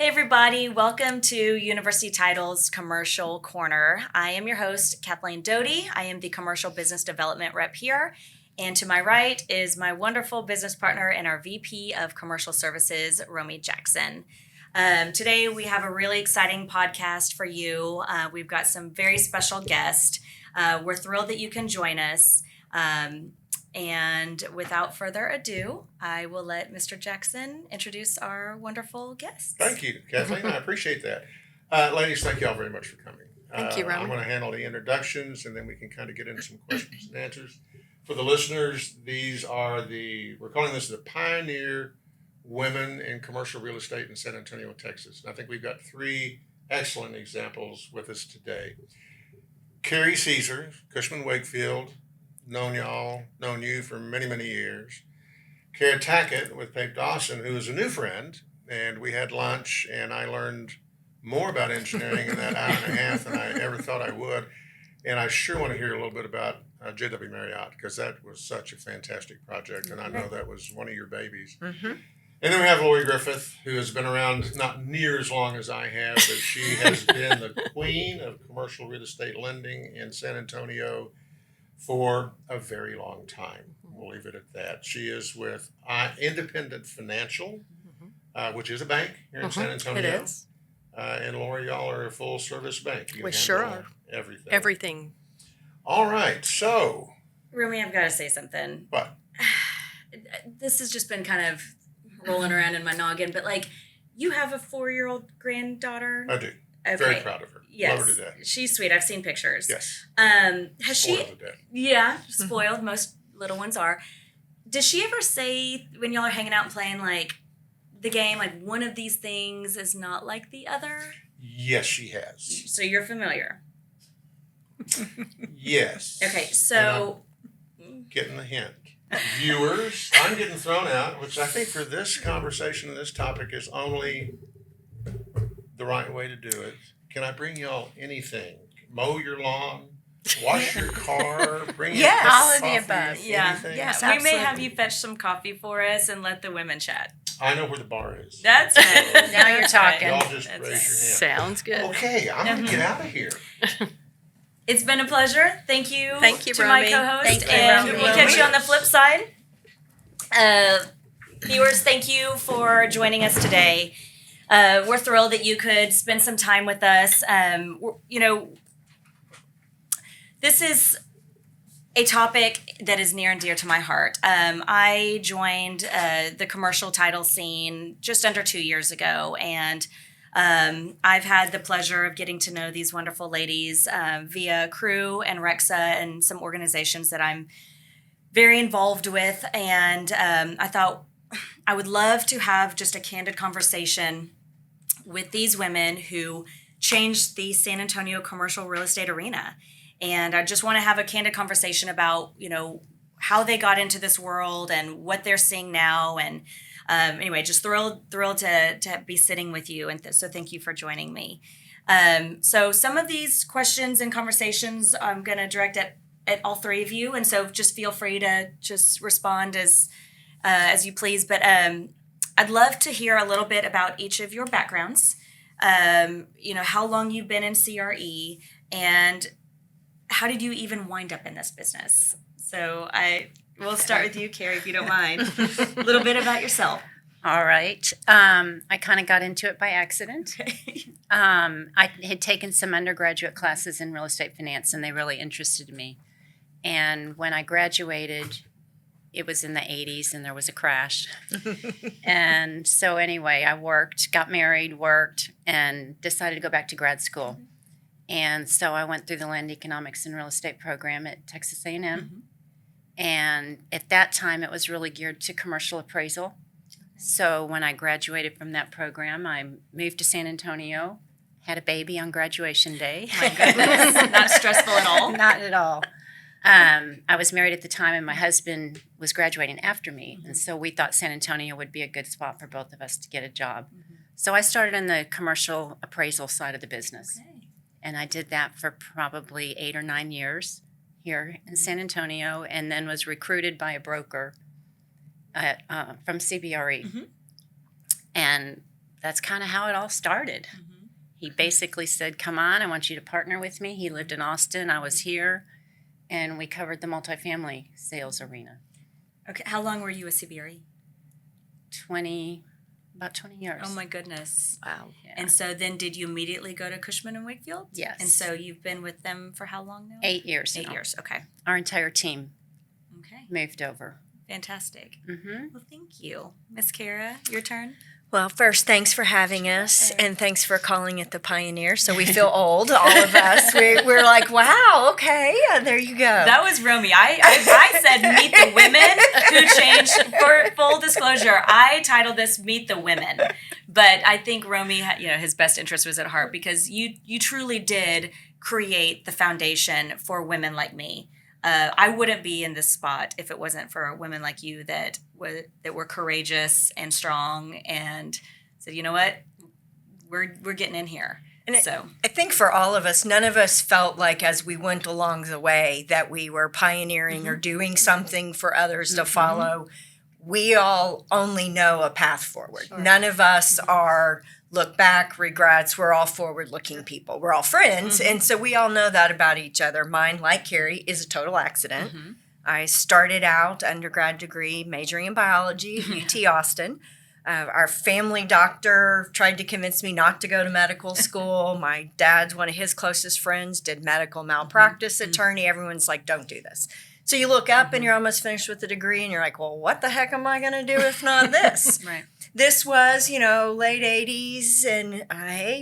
Hey everybody, welcome to University Title's Commercial Corner. I am your host, Kathleen Doty. I am the Commercial Business Development Rep here. And to my right is my wonderful business partner and our VP of Commercial Services, Romy Jackson. Today we have a really exciting podcast for you. We've got some very special guests. We're thrilled that you can join us. And without further ado, I will let Mr. Jackson introduce our wonderful guests. Thank you, Kathleen. I appreciate that. Ladies, thank you all very much for coming. Thank you, Romy. I'm going to handle the introductions, and then we can kind of get into some questions and answers. For the listeners, we're calling this the Pioneer Women in Commercial Real Estate in San Antonio, Texas. And I think we've got three excellent examples with us today. Carrie Caesar, Cushman Wakefield, known you for many, many years. Kara Tackett with Pape Dawson, who is a new friend, and we had lunch, and I learned more about engineering in that hour and a half than I ever thought I would. And I sure want to hear a little bit about JW Marriott, because that was such a fantastic project, and I know that was one of your babies. Mm-hmm. And then we have Lori Griffith, who has been around not near as long as I have, but she has been the queen of commercial real estate lending in San Antonio for a very long time. We'll leave it at that. She is with Independent Financial, which is a bank here in San Antonio. It is. And Lori, y'all are a full-service bank. We sure are. Everything. Everything. All right, so. Romy, I've got to say something. What? This has just been kind of rolling around in my noggin, but you have a 4-year-old granddaughter? I do. Okay. Very proud of her. Yes. Love her to death. She's sweet. I've seen pictures. Yes. Has Spoiled she? to death. Yeah, spoiled. Most little ones are. Does she ever say when y'all are hanging out and playing the game, one of these things is not like the other? Yes, she has. So you're familiar. Yes. Okay, so Getting the hint. Viewers, I'm getting thrown out, which I think for this conversation and this topic is only the right way to do it. Can I bring y'all anything? Mow your lawn, wash your car, bring you all of the coffee, above. Yeah. anything? Yes. we may absolutely. have you fetch some coffee for us and let the women chat. I know where the bar is. That's right. Now you're That's right. talking. Y'all just That's raise right. your hand. Sounds good. Okay, I'm going to get out of here. It's been a pleasure. Thank you, Thank you, to my Romy. co-host, Thank you, and Romy. we'll catch you on the flip side. Viewers, thank you for joining us today. We're thrilled that you could spend some time with us. This is a topic that is near and dear to my heart. I joined the commercial title scene just under 2 years ago, and I've had the pleasure of getting to know these wonderful ladies via Crew and Rexa and some organizations that I'm very involved with. And I thought I would love to have just a candid conversation with these women who changed the San Antonio commercial real estate arena. And I just want to have a candid conversation about, how they got into this world and what they're seeing now. And anyway, just thrilled to be sitting with you. And so thank you for joining me. So some of these questions and conversations I'm going to direct at all three of you. And so just feel free to just respond as you please. But I'd love to hear a little bit about each of your backgrounds, how long you've been in CRE, and how did you even wind up in this business? So we'll start with you, Carrie, if you don't mind. A little bit about yourself. All right. I kind of got into it by accident. I had taken some undergraduate classes in real estate finance, and they really interested me. And when I graduated, it was in the 80s, and there was a crash. And so anyway, I got married, worked, and decided to go back to grad school. And so I went through the land economics and real estate program at Texas A&M. Mm-hmm. And at that time, it was really geared to commercial appraisal. So when I graduated from that program, I moved to San Antonio, had a baby on graduation day. My goodness, not stressful at all. Not at all. I was married at the time, and my husband was graduating after me. Mm-hmm. And so we thought San Antonio would be a good spot for both of us to get a job. Mm-hmm. So I started in the commercial appraisal side of the business. Okay. And I did that for probably 8 or 9 years here in San Antonio, and then was recruited by a broker from CBRE. Mm-hmm. And that's kind of how it all started. Mm-hmm. He basically said, come on, I want you to partner with me. He lived in Austin. I was here. And we covered the multifamily sales arena. Okay. How long were you a CBRE? About 20 years. Oh my goodness. Wow. Yeah. And so then did you immediately go to Cushman and Wakefield? Yes. And so you've been with them for how long now? 8 years. 8 now. years. Okay. Our entire team Okay. moved over. Fantastic. Mm-hmm. Well, thank you. Miss Kara, your turn. Well, first, thanks for having us, and thanks for calling it the Pioneer. So we feel old, all of us. We're like, wow, okay, yeah, there you go. That was Romy. I said meet the women who changed. For full disclosure, I titled this "Meet the Women," but I think Romy, his best interest was at heart because you truly did create the foundation for women like me. I wouldn't be in this spot if it wasn't for women like you that were courageous and strong and said, you know what, we're getting in here. And so I think for all of us, none of us felt like as we went along the way that we were pioneering or doing something for others to follow. We all only know a path forward. Sure. None of us are look back, regrets. We're all forward-looking people. We're all friends, and so we all know that about each other. Mine, like Carrie, is a total accident. I started out undergrad degree majoring in biology at UT Austin. Our family doctor tried to convince me not to go to medical school. My dad's one of his closest friends did medical malpractice attorney. Everyone's like, don't do this. So you look up and you're almost finished with the degree and you're like, well, what the heck am I going to do if not this? right. This was, late 80s, and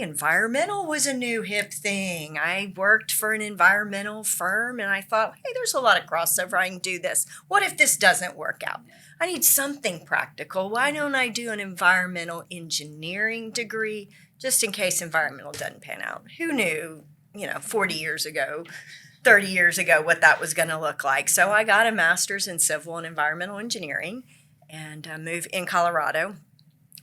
environmental was a new hip thing. I worked for an environmental firm, and I thought, hey, there's a lot of crossover. I can do this. What if this doesn't work out? I need something practical. Why don't I do an environmental engineering degree just in case environmental doesn't pan out? Who knew, 40 years ago, 30 years ago, what that was going to look like? So I got a master's in civil and environmental engineering and moved in Colorado.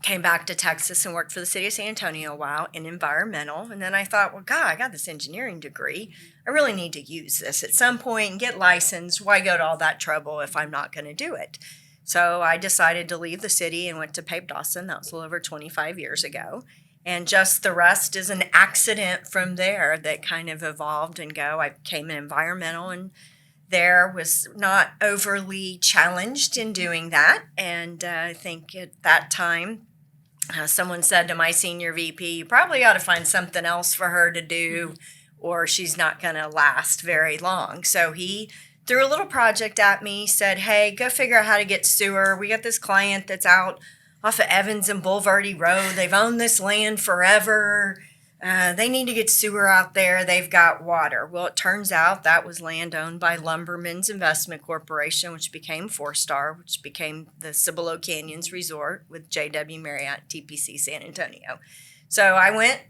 Came back to Texas and worked for the city of San Antonio a while in environmental. And then I thought, well, God, I got this engineering degree. I really need to use this at some point and get licensed. Why go to all that trouble if I'm not going to do it? So I decided to leave the city and went to Pape Dawson. That was a little over 25 years ago. And just the rest is an accident from there that kind of evolved and go. I became an environmental and there was not overly challenged in doing that. And I think at that time, someone said to my senior VP, you probably ought to find something else for her to do or she's not going to last very long. So he threw a little project at me, said, hey, go figure out how to get sewer. We got this client that's out off of Evans and Boulevardy Road. They've owned this land forever. They need to get sewer out there. They've got water. Well, it turns out that was land owned by Lumberman's Investment Corporation, which became 4-Star, which became the Cibolo Canyons Resort with JW Marriott TPC San Antonio. So I went,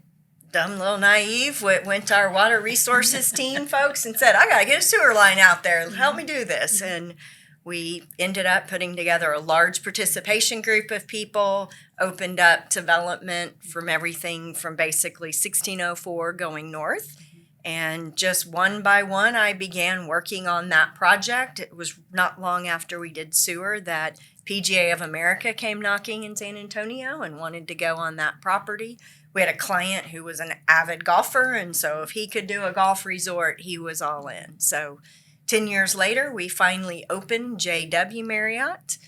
dumb little naive, went to our water resources team folks and said, I got to get a sewer line out there. Help me do this. And we ended up putting together a large participation group of people, opened up development from everything from basically 1604 going north. And just one by one, I began working on that project. It was not long after we did sewer that PGA of America came knocking in San Antonio and wanted to go on that property. We had a client who was an avid golfer, and so if he could do a golf resort, he was all in. So 10 years later, we finally opened JW Marriott.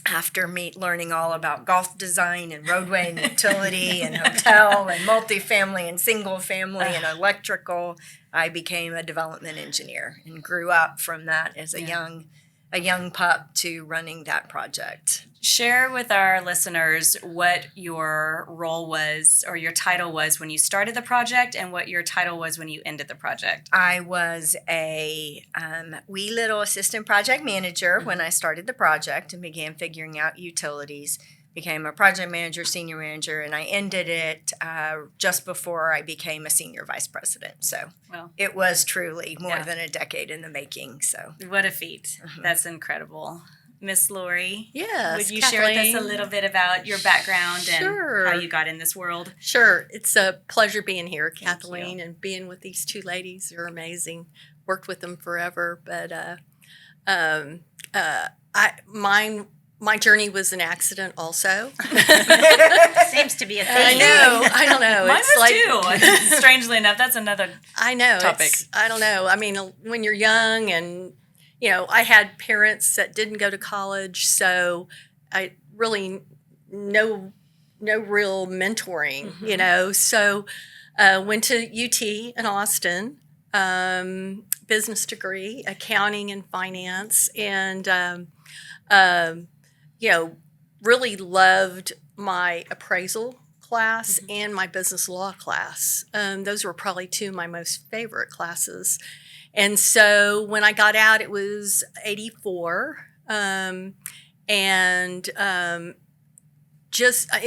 After learning all about golf design and roadway and utility and hotel and multifamily and single family and electrical, I became a development engineer and grew up from that as a young pup to running that project. Share with our listeners what your role was or your title was when you started the project and what your title was when you ended the project. I was a wee little assistant project manager when I started the project and began figuring out utilities. Became a project manager, senior manager, and I ended it just before I became a senior vice president. So it was truly more than a decade in the making. So what a feat. That's incredible. Miss Lori, yes, would you Kathleen, share with us a little bit about your background and how you got in this world? Sure. It's a pleasure being here, Thank Kathleen, you. and being with these two ladies. They're amazing. Worked with them forever, but my journey was an accident also. Seems to be a thing. I know. I don't know. Mine It's was too. Strangely enough, that's another. I know. Topic. I don't know. I mean, when you're young and, I had parents that didn't go to college, so I really no real mentoring, So went to UT in Austin, business degree, accounting and finance, and, really loved my appraisal class and my business law class. Those were probably two of my most favorite classes. And so when I got out, it was 84. It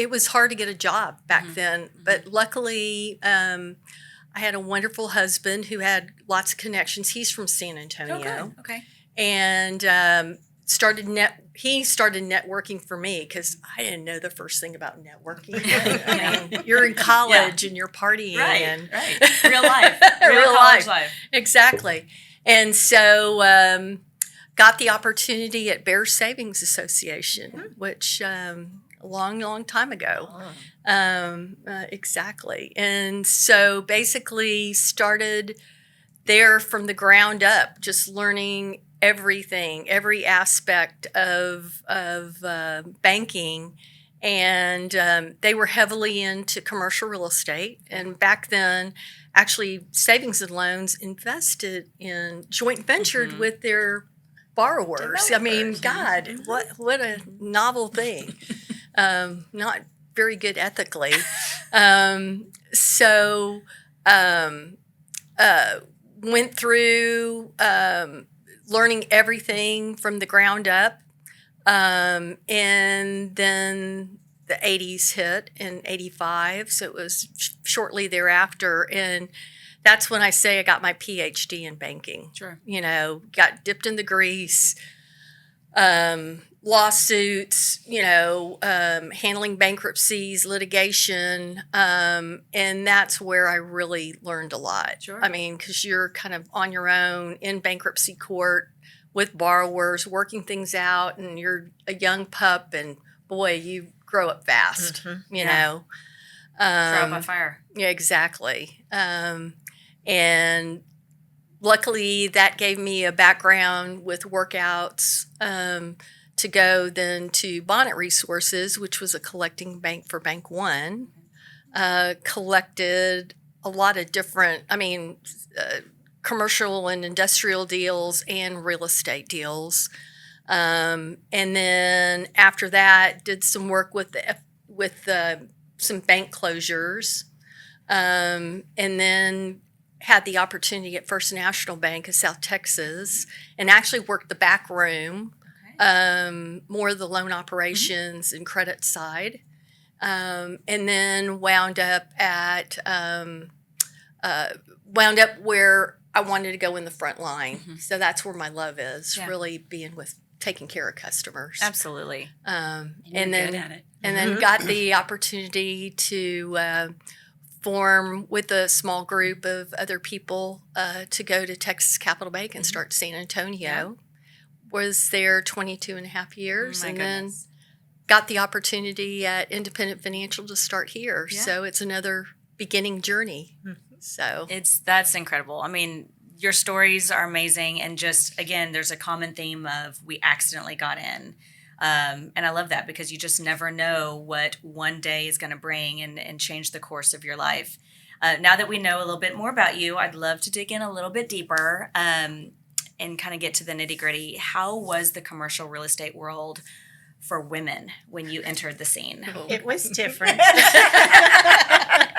was hard to get a job back then. But luckily, I had a wonderful husband who had lots of connections. He's from San Antonio. Okay. And he started networking for me because I didn't know the first thing about networking. I mean, you're in college and you're partying. Right. Real life. Real college life. Exactly. And so got the opportunity at Bear Savings Association, which a long time ago. Exactly. And so basically started there from the ground up, just learning everything, every aspect of banking. And they were heavily into commercial real estate. And back then, actually, savings and loans invested in joint ventured with their borrowers. I mean, God, what a novel thing. Not very good ethically. Went through learning everything from the ground up. And then the 80s hit in 85. So it was shortly thereafter. And that's when I say I got my PhD in banking. Sure. Got dipped in the grease, lawsuits, handling bankruptcies, litigation. And that's where I really learned a lot. Sure. I mean, because you're kind of on your own in bankruptcy court with borrowers, working things out, and you're a young pup, and boy, you grow up fast, Trial by fire. Yeah, exactly. And luckily, that gave me a background with workouts to go then to Bonnet Resources, which was a collecting bank for Bank One. Collected a lot of different, commercial and industrial deals and real estate deals. And then after that, did some work with some bank closures. And then had the opportunity at First National Bank of South Texas and actually worked the back room, more of the loan operations and credit side. And then wound up where I wanted to go in the front line. So that's where my love is, really being with taking care of customers. Absolutely. And then good at it. And then got the opportunity to form with a small group of other people to go to Texas Capital Bank and start San Antonio. Was there 22 and a half years. My and goodness. Then got the opportunity at Independent Financial to start here. Yeah. So it's another beginning journey. So That's incredible. I mean, your stories are amazing, and just again, there's a common theme of we accidentally got in, and I love that because you just never know what one day is going to bring and change the course of your life. Now that we know a little bit more about you, I'd love to dig in a little bit deeper and kind of get to the nitty gritty. How was the commercial real estate world for women when you entered the scene? It was different.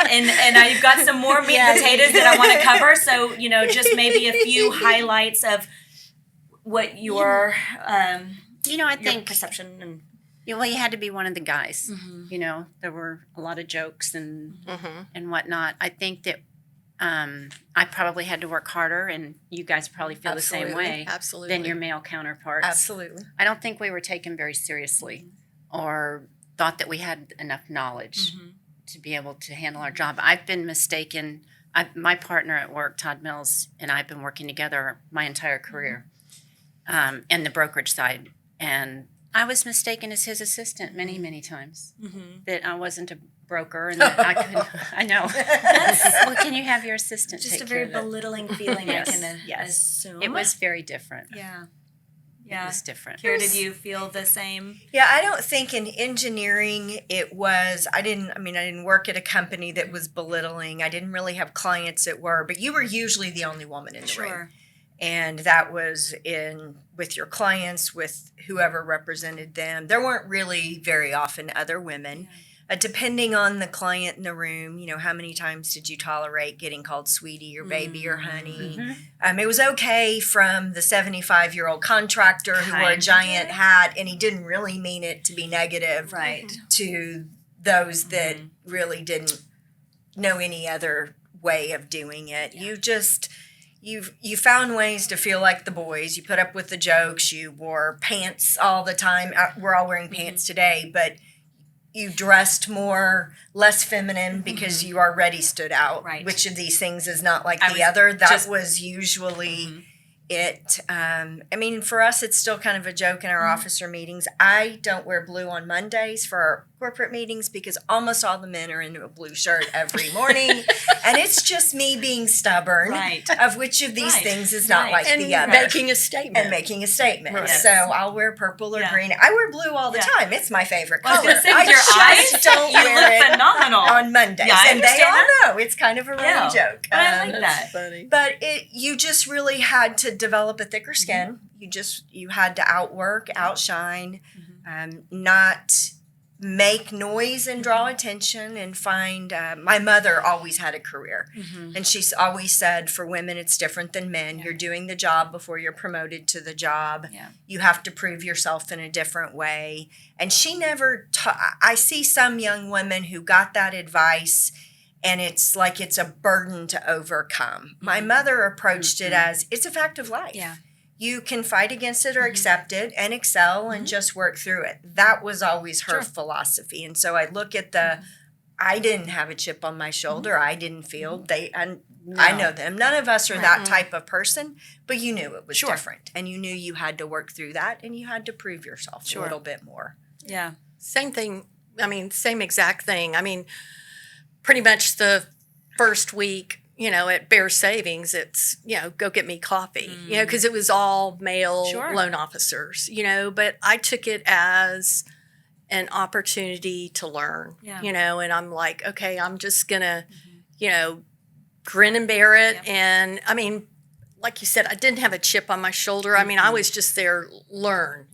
And now you've got some more meat and potatoes that I want to cover. So, just maybe a few highlights of what your I your think perception and you had to be one of the guys. There were a lot of jokes and whatnot. I think that I probably had to work harder, and you guys probably feel the same way than your male counterparts. Absolutely. I don't think we were taken very seriously or thought that we had enough knowledge to be able to handle our job. I've been mistaken. My partner at work, Todd Mills, and I've been working together my entire career in the brokerage side. And I was mistaken as his assistant many, many times. Mm-hmm. That I wasn't a broker and that I couldn't. I know. Well, can you have your assistant Just take a very care of it? belittling feeling. Yes, I can yes. assume. It was very different. Yeah. It Yeah. was different. Kira, did you feel the same? Yeah, I don't think in engineering it was. I didn't work at a company that was belittling. I didn't really have clients that were, but you were usually the only woman in the room. Sure. And that was in with your clients, with whoever represented them. There weren't really very often other women. Depending on the client in the room, how many times did you tolerate getting called sweetie or baby or honey? Mhm. It was okay from the 75-year-old contractor who wore a Kind. giant hat, and he didn't really mean it to be negative, Right. to those that really didn't know any other way of doing it. You found ways to feel like the boys. You put up with the jokes. You wore pants all the time. We're all wearing pants today, but you dressed less feminine because you already stood out. Right. Which of these things is not like I the was other? That just- was usually it. For us, it's still kind of a joke in our officer meetings. I don't wear blue on Mondays for our corporate meetings because almost all the men are into a blue shirt every morning. And it's just me being stubborn Right. of which of these Right. things is not Right. like And the other. making a statement. And making a statement. Right. So I'll wear purple or Yeah. green. I wear blue all the Yeah. time. It's my favorite I was color. going to say, with your just eyes, don't you wear look it phenomenal. on Mondays. Yeah, I and they understand all that. know it's kind of a running Yeah. joke. But I like That's that. funny. But you just really had to develop a thicker skin. You had to outwork, outshine, not make noise and draw attention and find. My mother always had a career, and she's always said, for women, it's different than men. You're doing the job before you're promoted to the job. Yeah. You have to prove yourself in a different way. And she never. I see some young women who got that advice, and it's like it's a burden to overcome. My mother approached it as it's a fact of life. Yeah. You can fight against it or accept it and excel and just work through it. That was always her philosophy. And so I look at I didn't have a chip on my shoulder. I didn't feel I know them. None of us are that type of person, but you knew it was different. And you knew you had to work through that and you had to prove yourself a little bit more. Yeah. Same thing. Same exact thing. Pretty much the first week, at Bear Savings, it's, go get me coffee, because it was all male loan officers, but I took it as an opportunity to learn, and I'm like, okay, I'm just going to, grin and bear it. Yeah. And like you said, I didn't have a chip on my shoulder. I was just there, learn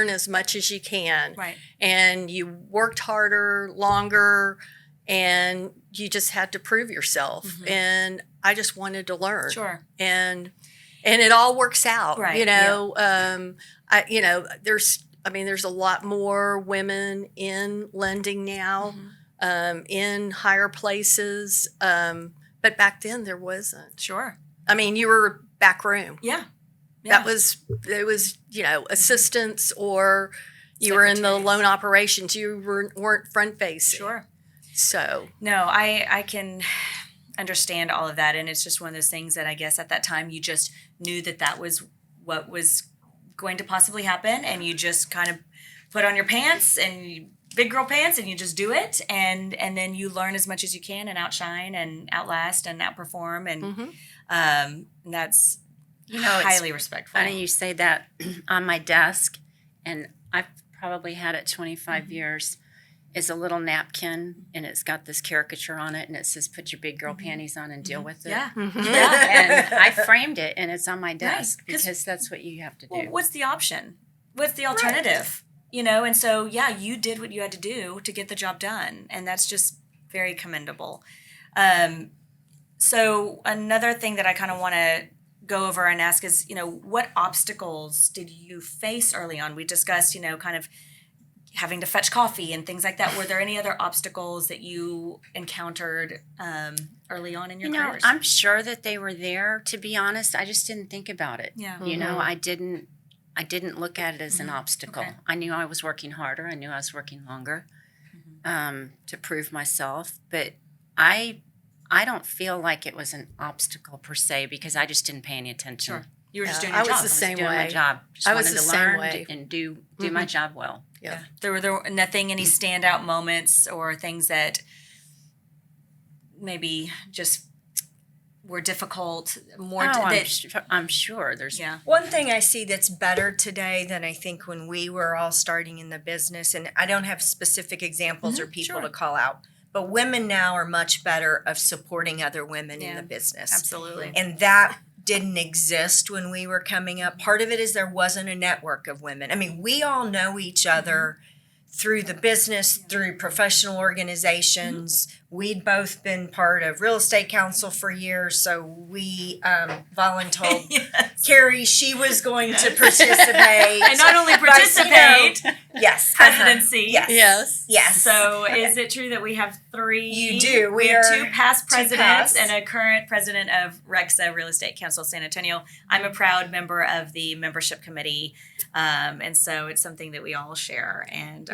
as much as you can. Right. And you worked harder, longer, and you just had to prove yourself. And I just wanted to learn. Sure. And it all works out. Right. There's a lot more women in lending now, in higher places. But back then there wasn't. Sure. You were back room. Yeah. It was, assistants, or you were in the Secretaries. loan operations. You weren't front facing. Sure. So No, I can understand all of that. And it's just one of those things that I guess at that time you just knew that was what was going to possibly happen. And you just kind of put on your pants and big girl pants and you just do it. And then you learn as much as you can and outshine and outlast and outperform. And that's It's highly respectful. funny you say that. On my desk, and I've probably had it 25 years, is a little napkin, and it's got this caricature on it, and it says, "Put your big girl panties on and deal with it." Yeah. And I framed it, and it's on my desk 'cause- because that's what you have to do. Well, what's the option? What's the alternative? And so, you did what you had to do to get the job done. And that's just very commendable. So another thing that I kind of want to go over and ask is, what obstacles did you face early on? We discussed, kind of having to fetch coffee and things like that. Were there any other obstacles that you encountered early on in your careers? I'm sure that they were there. To be honest, I just didn't think about it. Yeah. I didn't look at it as an obstacle. Okay. I knew I was working harder. I knew I was working longer to prove myself. But I don't feel like it was an obstacle per se because I just didn't pay any attention. Sure. You were just Yeah, doing your I was job. the same doing my way. job. Just I was wanted the to same learn way. and do my job well. Yeah. There were nothing, any standout moments or things that maybe just were difficult, more I'm sure there's. yeah. One thing I see that's better today than I think when we were all starting in the business, and I don't have specific examples or people sure. to call out, but women now are much better of supporting other women in Yeah, the business. Absolutely. And that didn't exist when we were coming up. Part of it is there wasn't a network of women. I mean, we all know each other through the business, through professional organizations. We'd both been part of real estate council for years, so we voluntold Yes. Carrie. She was going to participate. And not only But, participate, yes, presidency. Yes. Yes. Yes. So is it true that we have three? You do. We We have are two past two presidents past. and a current president of REXA Real Estate Council San Antonio. I'm a proud member of the membership committee, and so it's something that we all share, and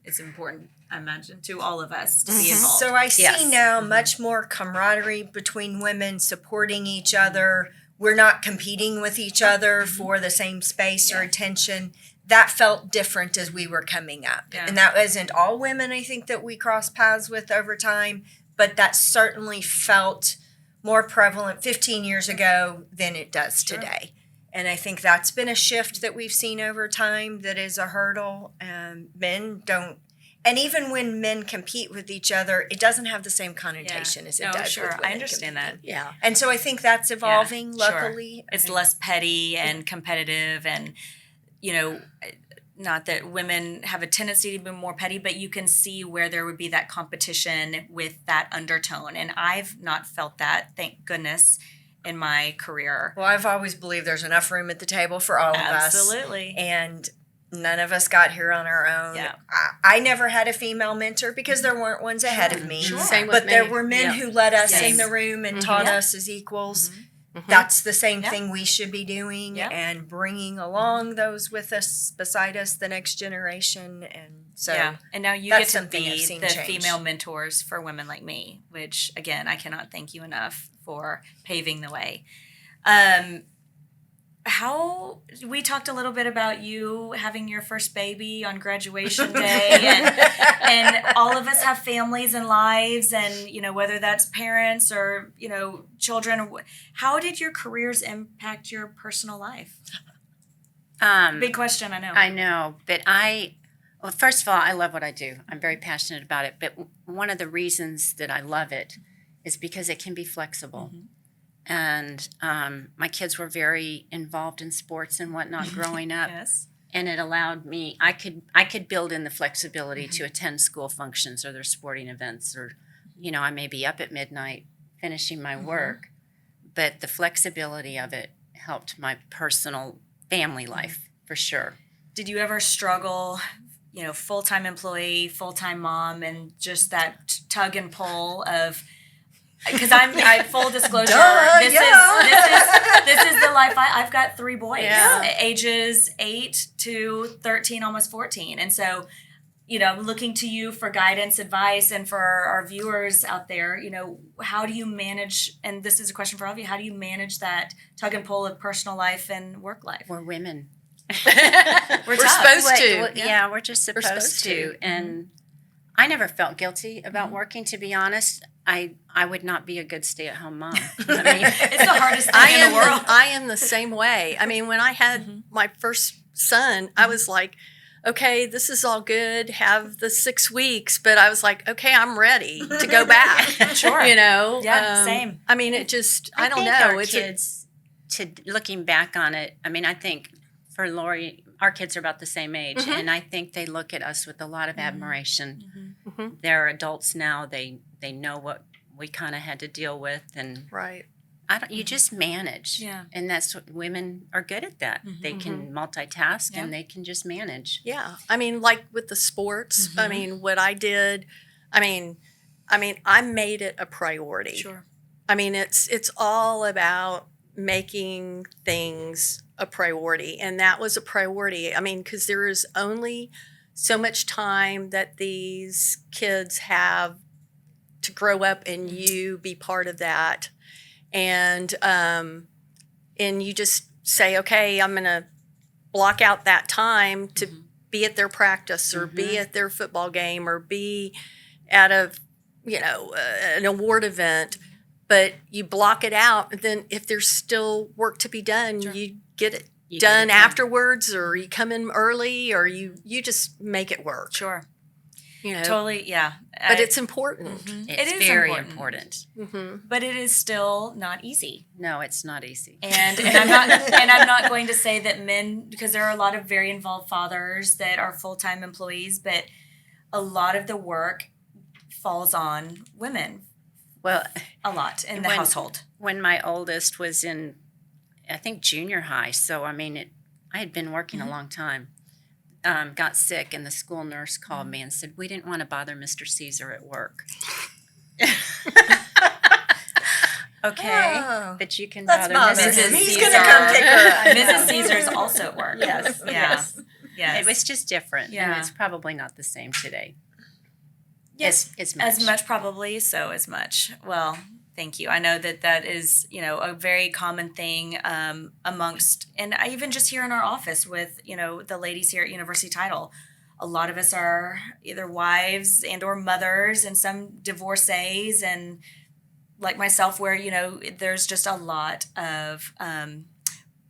it's important, I imagine, to all of us to be involved. So I see Yes. now much more camaraderie between women supporting each other. We're not competing with each other for the same space or Yeah. attention. That felt different as we were coming up. Yeah. And that wasn't all women, I think, that we crossed paths with over time, but that certainly felt more prevalent 15 years ago than it does Sure. today. And I think that's been a shift that we've seen over time that is a hurdle. Men don't, and even when men compete with each other, it doesn't have the same connotation as it No, does. sure. with I women understand competing. that. Yeah. And so I think that's evolving, sure. luckily. It's less petty and competitive, and not that women have a tendency to be more petty, but you can see where there would be that competition with that undertone, and I've not felt that, thank goodness, in my career. Well, I've always believed there's enough room at the table for all of us. Absolutely. And none of us got here on our own. Yeah. I never had a female mentor because there weren't ones ahead of me. Sure. Same with But there me. were men Yeah. who let us Yes. in the room and taught Yeah. us as equals. Mhm. That's the same Yeah. thing we should be doing, Yeah. and bringing along those with us, beside us, the next generation. And so yeah, and now you get that's to something I've be seen the change. female mentors for women like me, which again, I cannot thank you enough for paving the way. How we talked a little bit about you having your first baby on graduation day, and all of us have families and lives, and whether that's parents or children. How did your careers impact your personal life? Big question, I know. I know, but well, first of all, I love what I do. I'm very passionate about it. But one of the reasons that I love it is because it can be flexible. Mhm. And my kids were very involved in sports and whatnot growing up. Yes. And it allowed me, I could build in the flexibility to attend school functions or their sporting events, or, I may be up at midnight finishing my work, but the flexibility of it helped my personal family life for sure. Did you ever struggle, full-time employee, full-time mom, and just that tug and pull of, because I full disclosure, Duh, this is the life I've got 3 boys, Yeah. ages 8 to 13, almost 14, and so I'm looking to you for guidance, advice, and for our viewers out there. How do you manage? And this is a question for all of you. How do you manage that tug and pull of personal life and work life? We're women. We're tough. supposed to. Well, yeah, we're just supposed, supposed to. to. And I never felt guilty about working, to be honest. I would not be a good stay-at-home mom. It's the hardest thing in the world. I am the same way. I mean, when I had my first son, I was like, okay, this is all good. Have the 6 weeks, but I was like, okay, I'm ready to go back. Sure. Yeah, same. I mean, it just, I don't think know. Our It's kids, looking back on it, I mean, I think for Lori, our kids are about the same age, and I think they look at us with a lot of admiration. They're adults now. They know what we kind of had to deal with, and right. you just manage. Yeah. And that's what women are good at. That they can multitask and they can just manage. Yeah. I mean, like with the sports, I mean, what I did, I mean, I made it a priority. Sure. I mean, it's all about making things a priority, and that was a priority. I mean, because there is only so much time that these kids have to grow up and you be part of that. And and you just say, okay, I'm going to block out that time to be at their practice or be at their football game or be at a, an award event, but you block it out. And then if there's still work to be done, you get it done afterwards, or you come in early, or you just make it work. Sure. Totally. Yeah. But it's important. It's very important. But it is still not easy. No, it's not easy. And I'm not going to say that men, because there are a lot of very involved fathers that are full-time employees, but a lot of the work falls on women. Well, a lot in the household. When my oldest was in, I think, junior high, so I had been working a long time. Got sick, and the school nurse called me and said, "We didn't want to bother Mr. Caesar at work." Okay, but you can bother Mrs. He's going to come take her. Mrs. Caesar's also at work. Yes, Yes. It was just different, Yeah. and it's probably not the same today. Yes, as much probably, so as much. Well, thank you. I know that is, a very common thing amongst, and I even just here in our office with, the ladies here at University Title. A lot of us are either wives and or mothers, and some divorcees, and like myself, where, there's just a lot of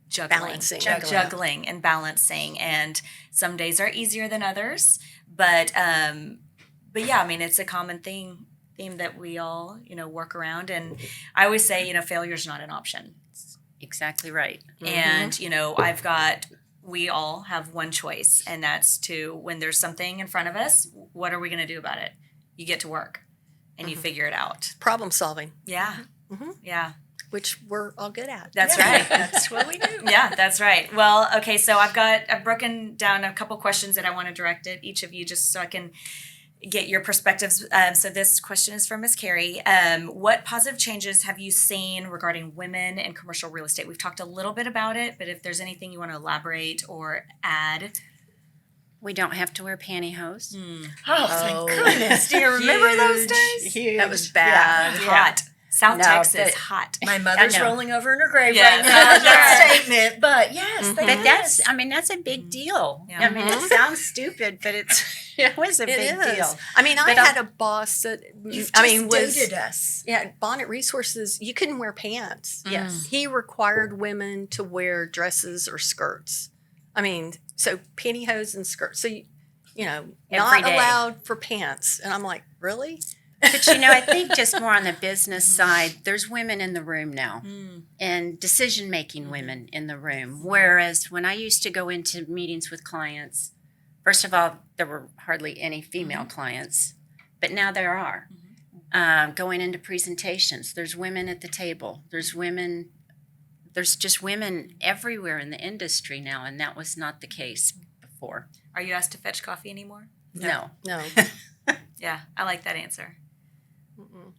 juggling and balancing. And some days are easier than others, but yeah, it's a common theme that we all, work around. And I always say, failure is not an option. Exactly right. And, we all have one choice, and that's to, when there's something in front of us, what are we going to do about it? You get to work and you figure it out. Problem solving. Yeah. Yeah. Which we're all good at. That's right. That's what we do. Yeah, that's right. Well, okay, so I've broken down a couple questions that I want to direct at each of you, just so I can get your perspectives. So this question is from Ms. Carey. What positive changes have you seen regarding women in commercial real estate? We've talked a little bit about it, but if there's anything you want to elaborate or add. We don't have to wear pantyhose. Oh, thank goodness. Do you remember those days? Huge. That was bad. Yeah. Hot. South Texas, hot. My mother's rolling over in her grave Yeah. right now with that statement. But yes, But that's a big deal. Yeah. It sounds stupid, but it was a big deal. I But had a boss that You've was dated us. Yeah, Bonnet Resources. You couldn't wear pants. Yes. He required women to wear dresses or skirts. So pantyhose and skirts. So not Every day. allowed for pants. And I'm like, really? But I think just more on the business side, there's women in the room now and decision-making women in the room. Whereas when I used to go into meetings with clients, first of all, there were hardly any female clients, but now there are. Going into presentations, there's women at the table. There's just women everywhere in the industry now, and that was not the case before. Are you asked to fetch coffee anymore? No. Yeah, I like that answer.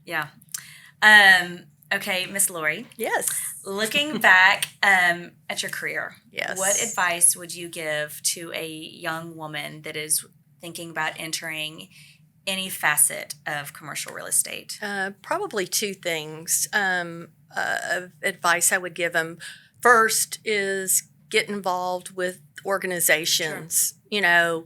Yeah. Okay, Miss Lori. Yes. Looking back at your career, Yes. what advice would you give to a young woman that is thinking about entering any facet of commercial real estate? Probably two things of advice I would give them. First is get involved with organizations. Sure.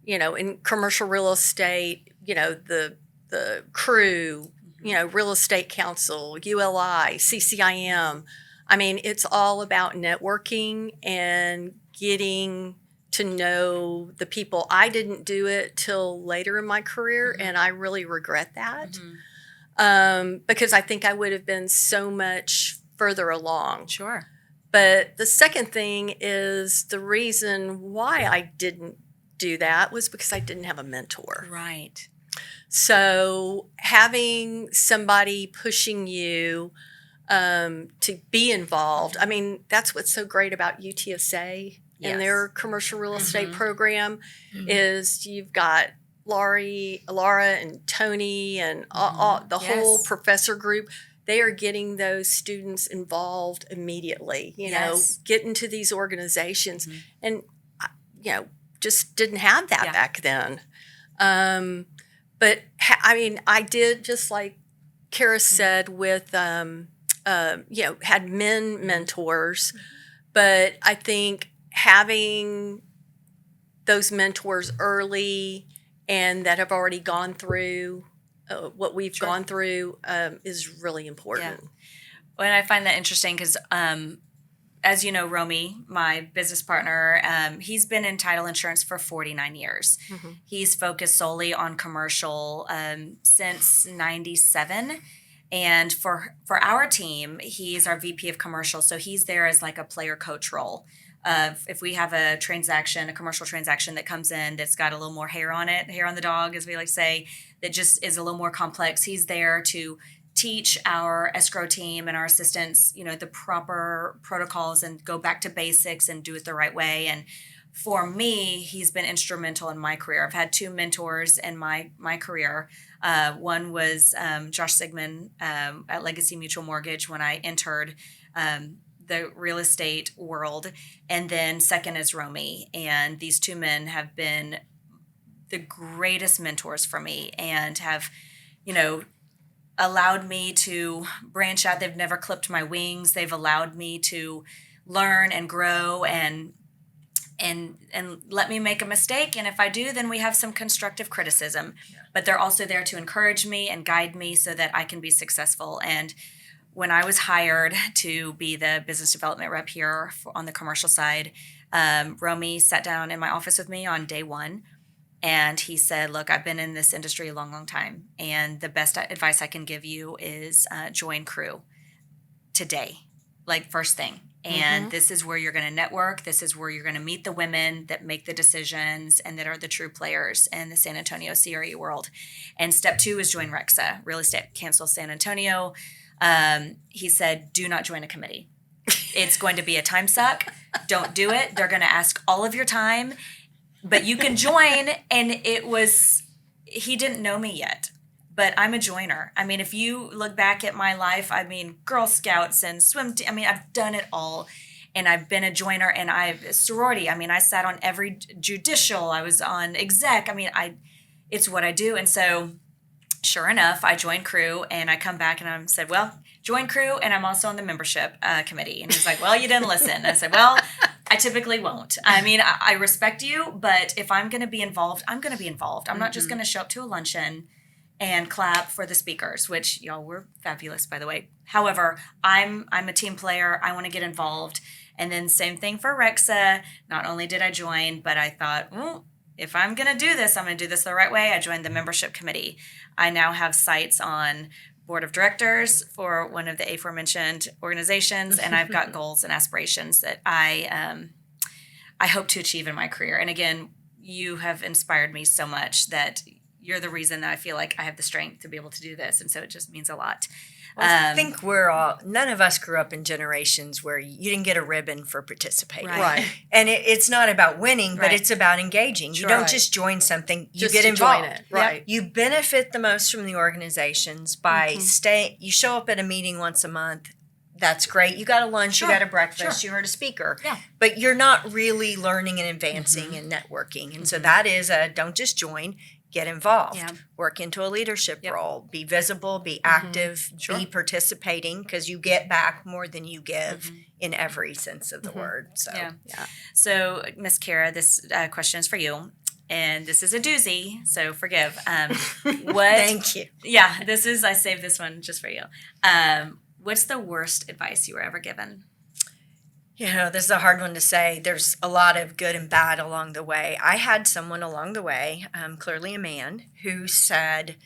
In commercial real estate, the crew, Real Estate Council, ULI, CCIM. It's all about networking and getting to know the people. I didn't do it till later in my career, and I really regret that because I think I would have been so much further along. Sure. But the second thing is the reason why I didn't do that was because I didn't have a mentor. Right. So having somebody pushing you to be involved, that's what's so great about UTSA and their commercial real estate program is you've got Laura and Tony and all the whole professor group. They are getting those students involved immediately, get into these organizations. And, just didn't have that back then. But I did, just like Kara said, with had men mentors, but I think having those mentors early and that have already gone through what we've gone through is really important. Yeah. Well, and I find that interesting because, as you know, Romy, my business partner, he's been in title insurance for 49 years. Mm-hmm. He's focused solely on commercial since 97. And for our team, he's our VP of commercial. So he's there as like a player coach role. If we have a commercial transaction that comes in that's got a little more hair on it, hair on the dog, as we like to say, that just is a little more complex, he's there to teach our escrow team and our assistants, the proper protocols and go back to basics and do it the right way. And for me, he's been instrumental in my career. I've had two mentors in my career. One was Josh Sigmund at Legacy Mutual Mortgage when I entered the real estate world. And then second is Romy. And these two men have been the greatest mentors for me and have, allowed me to branch out. They've never clipped my wings. They've allowed me to learn and grow and let me make a mistake. And if I do, then we have some constructive criticism. Yeah. But they're also there to encourage me and guide me so that I can be successful. And when I was hired to be the business development rep here on the commercial side, Romy sat down in my office with me on day one. And he said, look, I've been in this industry a long, long time. And the best advice I can give you is join Crew today, like first thing. And this is where you're going to network. This is where you're going to meet the women that make the decisions and that are the true players in the San Antonio CRE world. And step two is join REXA, Real Estate Council San Antonio. He said, do not join a committee. It's going to be a time suck. Don't do it. They're going to ask all of your time. But you can join, and he didn't know me yet, but I'm a joiner. I mean, if you look back at my life, Girl Scouts and swim team, I've done it all, and I've been a joiner, and sorority. I sat on every judicial. I was on exec. It's what I do. And so sure enough, I joined Crew, and I come back and I said, well, join Crew, and I'm also on the membership committee. And he's like, well, you didn't listen. And I said, well, I typically won't. I respect you, but if I'm going to be involved, I'm going to be involved. I'm not just going to show up to a luncheon and clap for the speakers, which y'all were fabulous, by the way. However, I'm a team player. I want to get involved. And then same thing for REXA. Not only did I join, but I thought, well, if I'm going to do this, I'm going to do this the right way. I joined the membership committee. I now have sites on board of directors for one of the aforementioned organizations, and I've got goals and aspirations that I hope to achieve in my career. And again, you have inspired me so much that you're the reason that I feel like I have the strength to be able to do this, and so it just means a lot. Well, I think none of us grew up in generations where you didn't get a ribbon for participating. Right. And it's not about winning, but Right. it's about engaging. Sure. You don't just join something, you Just get to involved. join it. Right. You benefit the most from the organizations by staying. You show up at a meeting once a month. That's great. You got a lunch, Sure. you got a breakfast, Sure. you heard a speaker. Yeah. But you're not really learning and advancing and networking. And so that is don't just join, get involved. Yeah. Work into a leadership Yep. role. Be visible, be active, Sure. be participating, because you get back more than you give in every sense of the word. So Yeah. Yeah. So, Miss Kara, this question is for you, and this is a doozy, so forgive. What? thank you. Yeah, I saved this one just for you. What's the worst advice you were ever given? This is a hard one to say. There's a lot of good and bad along the way. I had someone along the way, clearly a man, who said,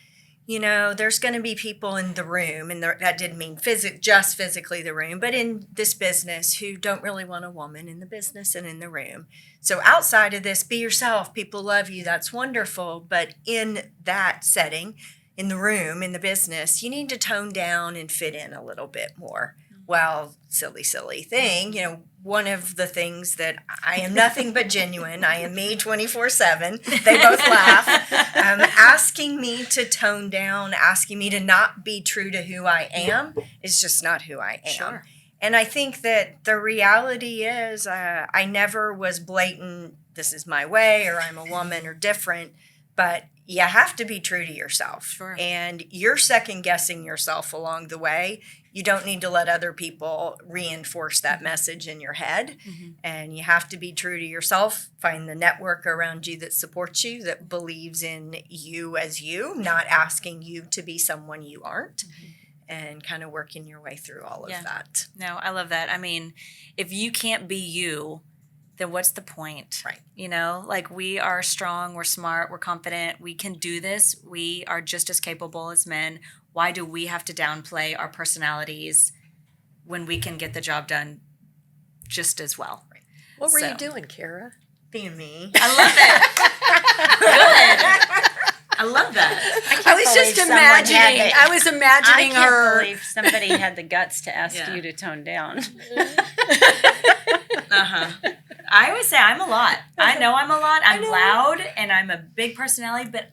there's going to be people in the room, and that didn't mean just physically the room, but in this business who don't really want a woman in the business and in the room. So outside of this, be yourself. People love you. That's wonderful. But in that setting, in the room, in the business, you need to tone down and fit in a little bit more. Well, silly thing. One of the things that I am nothing but genuine. I am me 24/7. They both laugh. Asking me to tone down, asking me to not be true to who I am is just not who I am. Sure. And I think that the reality is I never was blatant, this is my way, or I'm a woman or different. But, you have to be true to yourself. Sure. And you're second guessing yourself along the way. You don't need to let other people reinforce that message in your head. And you have to be true to yourself. Find the network around you that supports you, that believes in you as you, not asking you to be someone you aren't. And kind of working your way through all of that. No, I love that. I mean, if you can't be you, then what's the point? Right. You know, like, we are strong, we're smart, we're confident, we can do this. We are just as capable as men. Why do we have to downplay our personalities when we can get the job done just as well? Right. What were So- you doing, Kara? Being me. I love it. Good. I love that. I was just imagining. I was I imagining can't her. believe somebody had the guts to ask Yeah. you to tone down. I always say I'm a lot. I know I'm a lot. I'm loud and I'm a big personality, but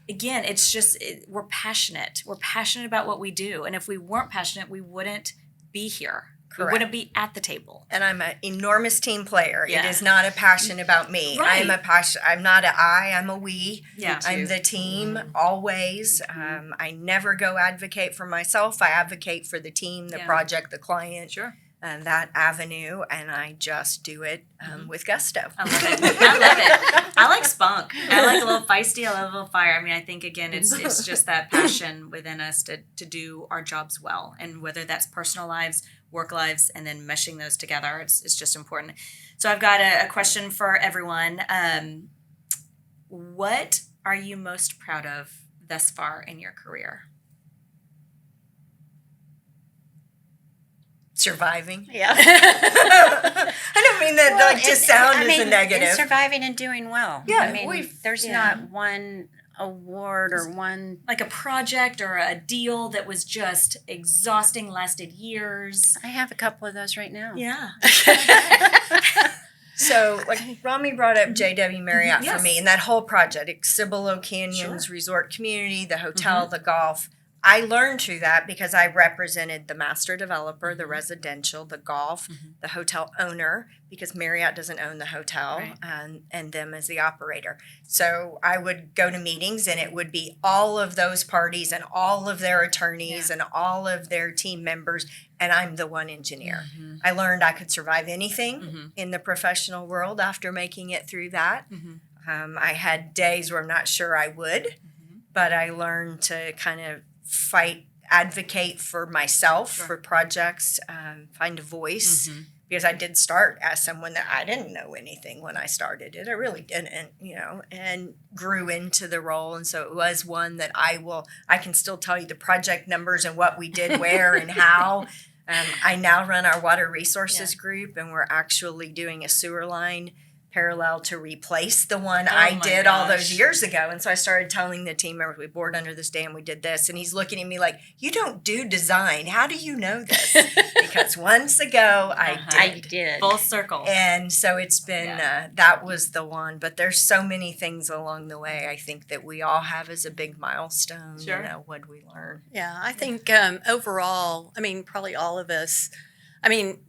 again, it's just we're passionate. We're passionate about what we do. And if we weren't passionate, we wouldn't be here. Correct. We wouldn't be at the table. And I'm an enormous team player. Yeah. It is not a passion about me. Right. I'm a passion. I'm not a I. I'm a we. Yeah. I'm the team always. I never go advocate for myself. I advocate for the team, the Yeah. project, the client, Sure. and that avenue. And I just do it with gusto. I love it. I love it. I like spunk. I like a little feisty. I love a little fire. I mean, I think, again, it's just that passion within us to do our jobs well. And whether that's personal lives, work lives, and then meshing those together, it's just important. So I've got a question for everyone. What are you most proud of thus far in your career? Surviving. Yeah. I don't mean that like to sound as a negative. It's surviving and doing well. Yeah, I mean, we've- there's yeah. not one award or one. Like a project or a deal that was just exhausting, lasted years? I have a couple of those right now. Yeah. So, like Rami brought up JW Marriott Yes. for me, and that whole project, Cibolo Canyons Sure. Resort Community, the hotel, the golf. I learned through that because I represented the master developer, the residential, the golf, the hotel owner, because Marriott doesn't own the hotel, Right. and them as the operator. So I would go to meetings, and it would be all of those parties and all of their attorneys and all of their team members, and I'm the one engineer. I learned I could survive anything in the professional world after making it through that. I had days where I'm not sure I would, but I learned to kind of fight, advocate for myself, for projects, find a voice. Because I did start as someone that I didn't know anything when I started it. I really didn't, and grew into the role. And so it was one that I can still tell you the project numbers and what we did where and how. I now run our water resources group, and we're actually doing a sewer line parallel to replace the one I my did all those gosh. years ago. And so I started telling the team members, we bored under this dam, we did this. And he's looking at me like, you don't do design. How do you know this? Because once ago I I did. did. Full circle. And so it's been, that was the one. But there's so many things along the way, I think, that we all have as a big milestone. Sure. What we learn. Yeah, I think overall, I mean, probably all of us, I mean,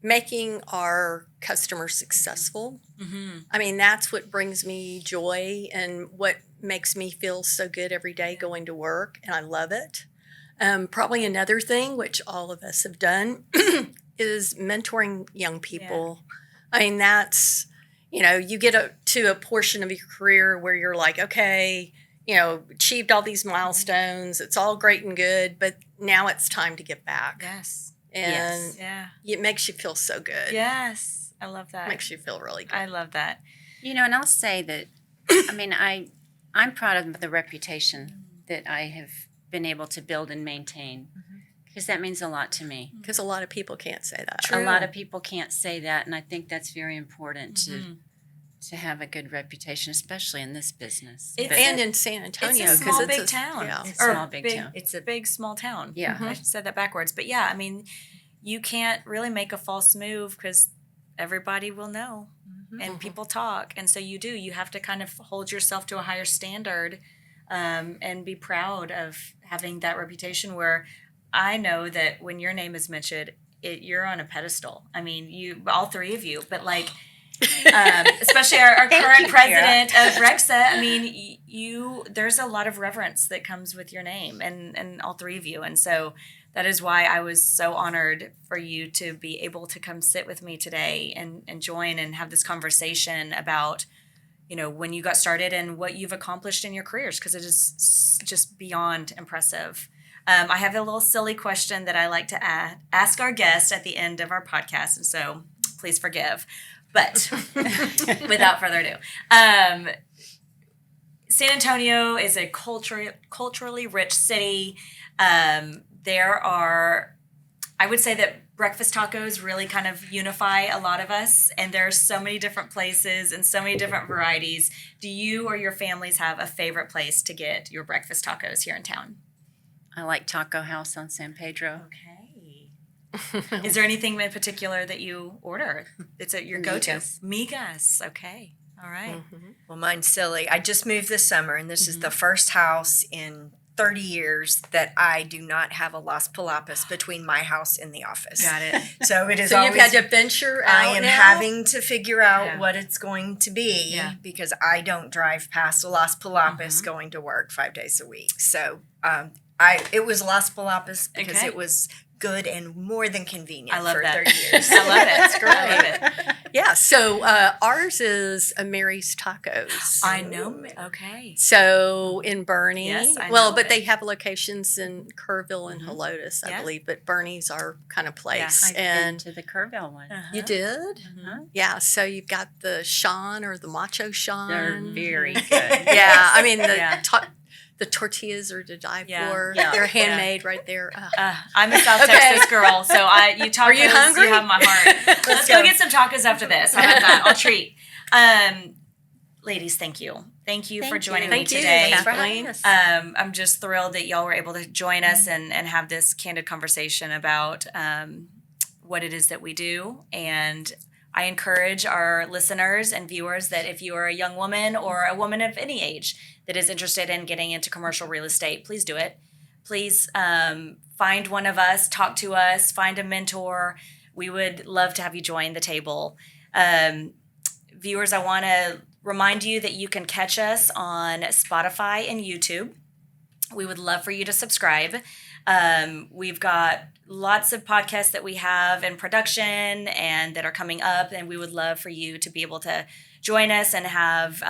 making our customers successful. I mean, that's what brings me joy and what makes me feel so good every day going to work, and I love it. Probably another thing, which all of us have done, is mentoring young people. I mean, that's, you get to a portion of your career where you're like, okay, achieved all these milestones. It's all great and good, but now it's time to get back. Yes. And Yeah. it makes you feel so good. Yes. I love It that. makes you feel really good. I love that. And I'll say that, I mean, I'm proud of the reputation that I have been able to build and maintain, because that means a lot to me. Because a lot of people can't say that. A lot of people can't say that, and I think that's very important to have a good reputation, especially in this business. It's- But- And in San Antonio. It's a 'cause small, big town. Yeah. It's Or small, big town. It's a big, small town. Yeah. I said that backwards. But yeah, I mean, you can't really make a false move because everybody will know and people talk. And so you have to kind of hold yourself to a higher standard and be proud of having that reputation where I know that when your name is mentioned, you're on a pedestal. I mean, all three of you, but like, especially our Thank current you, president of Rexa. I mean, there's a lot of reverence that comes with your name, and all three of you, and so that is why I was so honored for you to be able to come sit with me today and join and have this conversation about, when you got started and what you've accomplished in your careers, because it is just beyond impressive. I have a little silly question that I like to ask our guests at the end of our podcast, and so please forgive. But without further ado, San Antonio is a culturally rich city. I would say that breakfast tacos really kind of unify a lot of us, and there are so many different places and so many different varieties. Do you or your families have a favorite place to get your breakfast tacos here in town? I like Taco House on San Pedro. Okay. Is there anything in particular that you order? It's your go-to. Migas. Migas. Okay. All right. Well, mine's silly. I just moved this summer, and this is the first house in 30 years that I do not have a Las Palapas between my house and the office. Got it. So it is So always, you've had to venture out I am now? having to figure out Yeah. what it's going to be Yeah. because I don't drive past Las Palapas going to work 5 days a week. So it was Las Palapas because Okay. it was good and more than convenient I love for that. 30 years. I love it. It's great. I love it. Yeah, so ours is a Mary's Tacos. I know. Okay. So in Bernie, Yes, I well, know but it. they have locations in Kerrville and Helotes, I Yeah. believe, but Bernie's our kind of place. I've been And to the Kerrville one. you did? Mhm. Yeah, so you've got the Sean or the Macho Sean. They're very good. Yeah, I mean, Yeah. the tortillas are to die Yeah. for. Yeah. They're handmade right there. I'm a South Okay. Texas girl, so you tacos. Are you hungry? You have my heart. Let's go go. get some tacos after this. How about that? I'll treat. Ladies, thank you. Thank you for Thank joining you. me Thank you. today. Thanks for having having us. I'm just thrilled that y'all were able to join us and have this candid conversation about what it is that we do. And I encourage our listeners and viewers that if you are a young woman or a woman of any age that is interested in getting into commercial real estate, please do it. Please find one of us, talk to us, find a mentor. We would love to have you join the table. Viewers, I want to remind you that you can catch us on Spotify and YouTube. We would love for you to subscribe. We've got lots of podcasts that we have in production and that are coming up, and we would love for you to be able to join us and have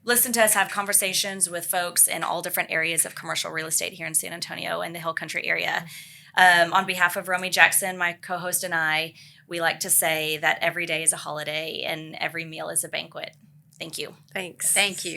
listen to us have conversations with folks in all different areas of commercial real estate here in San Antonio and the Hill Country area. On behalf of Romy Jackson, my co-host, and I, we like to say that every day is a holiday and every meal is a banquet. Thank you. Thanks. Thank you.